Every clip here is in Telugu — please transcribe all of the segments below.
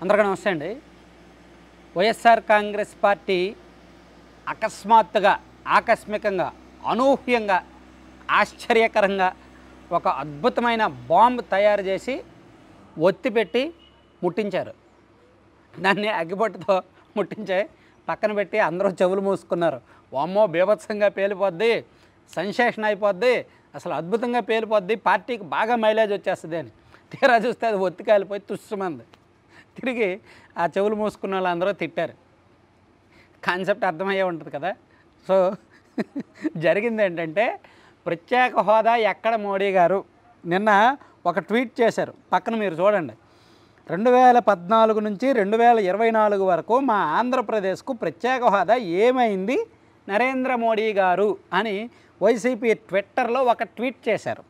అందరికీ నమస్తే అండి. వైఎస్ఆర్ కాంగ్రెస్ పార్టీ అకస్మాత్తుగా, ఆకస్మికంగా, అనూహ్యంగా, ఆశ్చర్యకరంగా ఒక అద్భుతమైన బాంబు తయారు చేసి ఒత్తిపెట్టి ముట్టించారు. దాన్ని అగ్గిపొట్టుతో ముట్టించే పక్కన పెట్టి అందరూ చెవులు మూసుకున్నారు. వామ్మో బీభత్సంగా పేలిపోద్ది, సెన్సేషన్ అయిపోద్ది, అసలు అద్భుతంగా పేలిపోద్ది, పార్టీకి బాగా మైలేజ్ వచ్చేస్తుంది అని. తీరా చూస్తే అది ఒత్తి కాలిపోయి తుస్సుమంది. తిరిగి ఆ చెవులు మూసుకున్న వాళ్ళందరూ తిట్టారు. కాన్సెప్ట్ అర్థమయ్యే ఉంటుంది కదా. సో జరిగింది ఏంటంటే, ప్రత్యేక హోదా ఎక్కడ మోడీ గారు నిన్న ఒక ట్వీట్ చేశారు. పక్కన మీరు చూడండి. 2014 నుంచి 2024 వరకు మా ఆంధ్రప్రదేశ్కు ప్రత్యేక హోదా ఏమైంది నరేంద్ర మోడీ గారు అని వైసీపీ ట్విట్టర్లో ఒక ట్వీట్ చేశారు.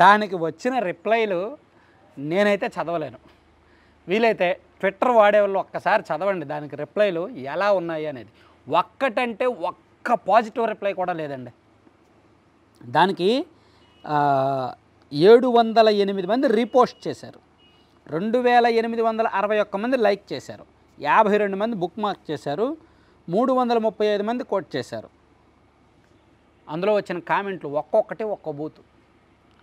దానికి వచ్చిన రిప్లైలు నేనైతే చదవలేను. వీలైతే ట్విట్టర్ వాడేవాళ్ళు ఒక్కసారి చదవండి దానికి రిప్లైలు ఎలా ఉన్నాయి అనేది. ఒక్కటంటే ఒక్క పాజిటివ్ రిప్లై కూడా లేదండి. దానికి 708 మంది రీపోస్ట్ చేశారు, 2861 మంది లైక్ చేశారు, 52 మంది బుక్ మార్క్ చేశారు, 335 మంది కోట్ చేశారు. అందులో వచ్చిన కామెంట్లు ఒక్కొక్కటి ఒక్కో బూతు.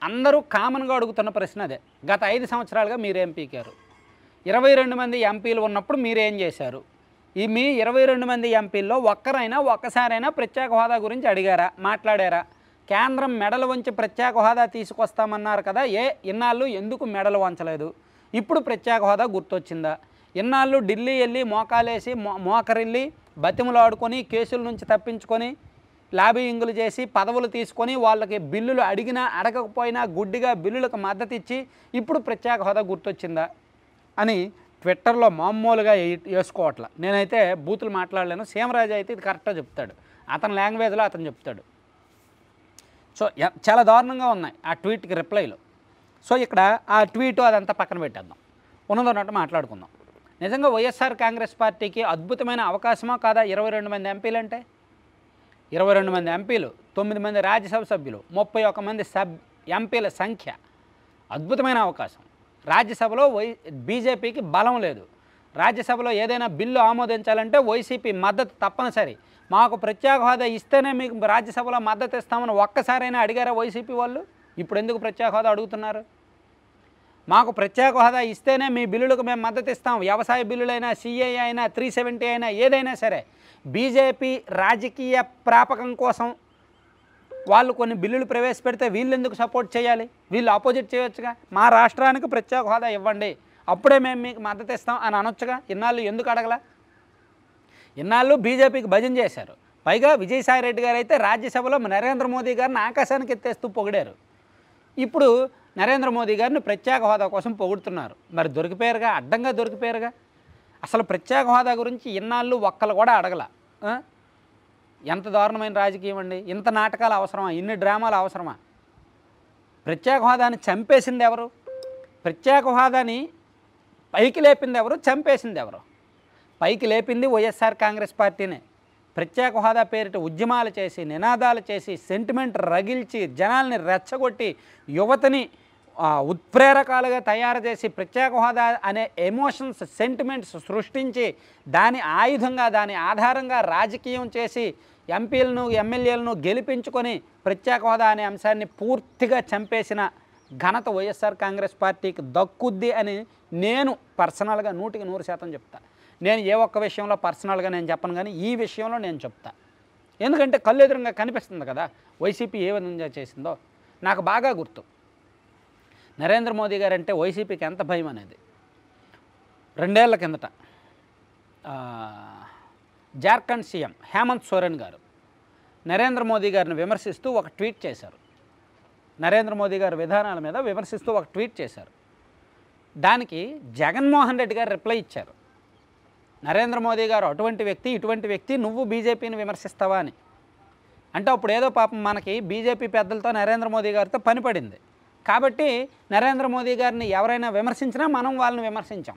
అందరూ కామన్గా అడుగుతున్న ప్రశ్న అదే. గత 5 సంవత్సరాలుగా మీరేం పీకారు? 22 మంది ఎంపీలు ఉన్నప్పుడు మీరేం చేశారు? ఈ మీ 22 మంది ఎంపీల్లో ఒక్కసారైనా ప్రత్యేక హోదా గురించి అడిగారా, మాట్లాడారా? కేంద్రం మెడలు వంచి ప్రత్యేక హోదా తీసుకొస్తామన్నారు కదా, ఇన్నాళ్ళు ఎందుకు మెడలు వంచలేదు? ఇప్పుడు ప్రత్యేక హోదా గుర్తొచ్చిందా? ఇన్నాళ్ళు ఢిల్లీ వెళ్ళి మోకాలేసి మోకరిల్లి బతిమలాడుకొని కేసుల నుంచి తప్పించుకొని లాబింగులు చేసి పదవులు తీసుకొని వాళ్ళకి బిల్లులు అడిగినా అడగకపోయినా గుడ్డిగా బిల్లులకు మద్దతు ఇచ్చి ఇప్పుడు ప్రత్యేక హోదా గుర్తొచ్చిందా అని ట్విట్టర్లో మామూలుగా వేసుకోవట్ల. నేనైతే బూతులు మాట్లాడలేను. సీమరాజు అయితే ఇది కరెక్ట్గా చెప్తాడు, అతని లాంగ్వేజ్లో అతను చెప్తాడు. సో చాలా దారుణంగా ఉన్నాయి ఆ ట్వీట్కి రిప్లైలు. సో ఇక్కడ ఆ ట్వీటు అదంతా పక్కన పెట్టేద్దాం, ఉన్నదన్నట్టు మాట్లాడుకుందాం. నిజంగా వైఎస్ఆర్ కాంగ్రెస్ పార్టీకి అద్భుతమైన అవకాశమా కాదా 22 మంది ఎంపీలు అంటే? 22 మంది ఎంపీలు, 9 మంది రాజ్యసభ సభ్యులు, 31 మంది ఎంపీల సంఖ్య, అద్భుతమైన అవకాశం. రాజ్యసభలో బీజేపీకి బలం లేదు. రాజ్యసభలో ఏదైనా బిల్లు ఆమోదించాలంటే వైసీపీ మద్దతు తప్పనిసరి. మాకు ప్రత్యేక హోదా ఇస్తేనే మీకు రాజ్యసభలో మద్దతు ఇస్తామని ఒక్కసారైనా అడిగారా వైసీపీ వాళ్ళు? ఇప్పుడు ఎందుకు ప్రత్యేక హోదా అడుగుతున్నారు? మాకు ప్రత్యేక హోదా ఇస్తేనే మీ బిల్లులకు మేము మద్దతు ఇస్తాం. వ్యవసాయ బిల్లులైనా, సిఏ అయినా, 370 అయినా, ఏదైనా సరే. బీజేపీ రాజకీయ ప్రాపకం కోసం వాళ్ళు కొన్ని బిల్లులు ప్రవేశపెడితే వీళ్ళు ఎందుకు సపోర్ట్ చేయాలి? వీళ్ళు ఆపోజిట్ చేయొచ్చుగా. మా రాష్ట్రానికి ప్రత్యేక హోదా ఇవ్వండి, అప్పుడే మేము మీకు మద్దతు ఇస్తాం అని అనొచ్చుగా. ఇన్నాళ్ళు ఎందుకు అడగలా? ఇన్నాళ్ళు బీజేపీకి భజన చేశారు. పైగా విజయసాయిరెడ్డి గారు అయితే రాజ్యసభలో నరేంద్ర మోదీ గారిని ఆకాశానికి ఎత్తేస్తూ పొగిడారు. ఇప్పుడు నరేంద్ర మోదీ గారిని ప్రత్యేక హోదా కోసం పొగుడుతున్నారు. మరి దొరికిపోయారుగా, అడ్డంగా దొరికిపోయారుగా. అసలు ప్రత్యేక హోదా గురించి ఇన్నాళ్ళు ఒక్కలు కూడా అడగల. ఎంత దారుణమైన రాజకీయం అండి! ఇంత నాటకాలు అవసరమా? ఇన్ని డ్రామాలు అవసరమా? ప్రత్యేక హోదాని చంపేసింది ఎవరు? ప్రత్యేక హోదాని పైకి లేపింది ఎవరు? చంపేసింది ఎవరు? పైకి లేపింది వైఎస్ఆర్ కాంగ్రెస్ పార్టీనే. ప్రత్యేక హోదా పేరిట ఉద్యమాలు చేసి, నినాదాలు చేసి, సెంటిమెంట్ రగిల్చి, జనాల్ని రెచ్చగొట్టి, యువతని ఉత్ప్రేరకాలుగా తయారు చేసి, ప్రత్యేక హోదా అనే ఎమోషన్స్, సెంటిమెంట్స్ సృష్టించి, దాని ఆయుధంగా, దాని ఆధారంగా రాజకీయం చేసి, ఎంపీలను, ఎమ్మెల్యేలను గెలిపించుకొని ప్రత్యేక హోదా అనే అంశాన్ని పూర్తిగా చంపేసిన ఘనత వైఎస్ఆర్ కాంగ్రెస్ పార్టీకి దక్కుద్ది అని నేను పర్సనల్గా 100% చెప్తా. నేను ఏ ఒక్క విషయంలో పర్సనల్గా నేను చెప్పను, కానీ ఈ విషయంలో నేను చెప్తా. ఎందుకంటే కళ్ళు ఎదురుగా కనిపిస్తుంది కదా వైసీపీ ఏ విధంగా చేసిందో. నాకు బాగా గుర్తు నరేంద్ర మోదీ గారు అంటే వైసీపీకి ఎంత భయం అనేది. 2 ఏళ్ల కిందట జార్ఖండ్ సీఎం హేమంత్ సోరెన్ గారు నరేంద్ర మోదీ గారిని విమర్శిస్తూ ఒక ట్వీట్ చేశారు. నరేంద్ర మోదీ గారి విధానాల మీద విమర్శిస్తూ ఒక ట్వీట్ చేశారు. దానికి జగన్మోహన్ రెడ్డి గారు రిప్లై ఇచ్చారు. నరేంద్ర మోదీ గారు అటువంటి వ్యక్తి, ఇటువంటి వ్యక్తి, నువ్వు బీజేపీని విమర్శిస్తావా అని. అంటే అప్పుడు ఏదో పాపం మనకి బీజేపీ పెద్దలతో నరేంద్ర మోదీ గారితో పని పడింది కాబట్టి నరేంద్ర మోదీ గారిని ఎవరైనా విమర్శించినా మనం వాళ్ళని విమర్శించాం.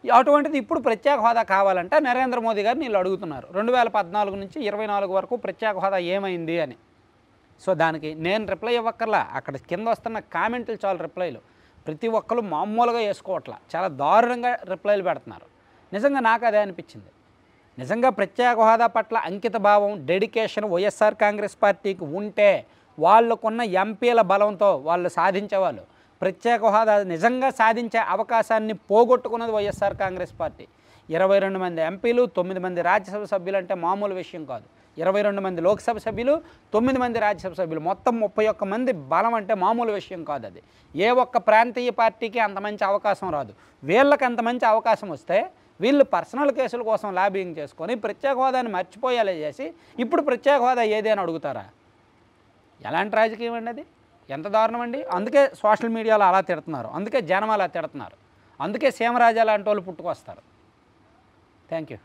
అటువంటిది ఇప్పుడు ప్రత్యేక హోదా కావాలంటే నరేంద్ర మోదీ గారిని వీళ్ళు అడుగుతున్నారు. 2014 నుంచి 24 వరకు ప్రత్యేక హోదా ఏమైంది అని. సో దానికి నేను రిప్లై ఇవ్వక్కర్లా, అక్కడ కింద వస్తున్న కామెంట్లు చాలు రిప్లైలు. ప్రతి ఒక్కరు మామూలుగా వేసుకోవట్లా, చాలా దారుణంగా రిప్లైలు పెడుతున్నారు. నిజంగా నాకు అదే అనిపించింది. నిజంగా ప్రత్యేక హోదా పట్ల అంకిత భావం, డెడికేషన్ వైఎస్ఆర్ కాంగ్రెస్ పార్టీకి ఉంటే వాళ్ళకున్న ఎంపీల బలంతో వాళ్ళు సాధించేవాళ్ళు. ప్రత్యేక హోదా నిజంగా సాధించే అవకాశాన్ని పోగొట్టుకున్నది వైఎస్ఆర్ కాంగ్రెస్ పార్టీ. 22 మంది ఎంపీలు, 9 మంది రాజ్యసభ సభ్యులు అంటే మామూలు విషయం కాదు. 22 మంది లోక్సభ సభ్యులు, 9 మంది రాజ్యసభ సభ్యులు, మొత్తం 31 మంది బలం అంటే మామూలు విషయం కాదు అది. ఏ ఒక్క ప్రాంతీయ పార్టీకి అంత మంచి అవకాశం రాదు. వీళ్ళకి అంత మంచి అవకాశం వస్తే వీళ్ళు పర్సనల్ కేసుల కోసం లాబింగ్ చేసుకొని ప్రత్యేక హోదాని మర్చిపోయేలా చేసి ఇప్పుడు ప్రత్యేక హోదా ఏది అని అడుగుతారా? ఎలాంటి రాజకీయం అండి అది? ఎంత దారుణం అండి. అందుకే సోషల్ మీడియాలో అలా తిడుతున్నారు, అందుకే జనం అలా తిడుతున్నారు, అందుకే సీమరాజా లాంటి వాళ్ళు పుట్టుకొస్తారు. Thank you.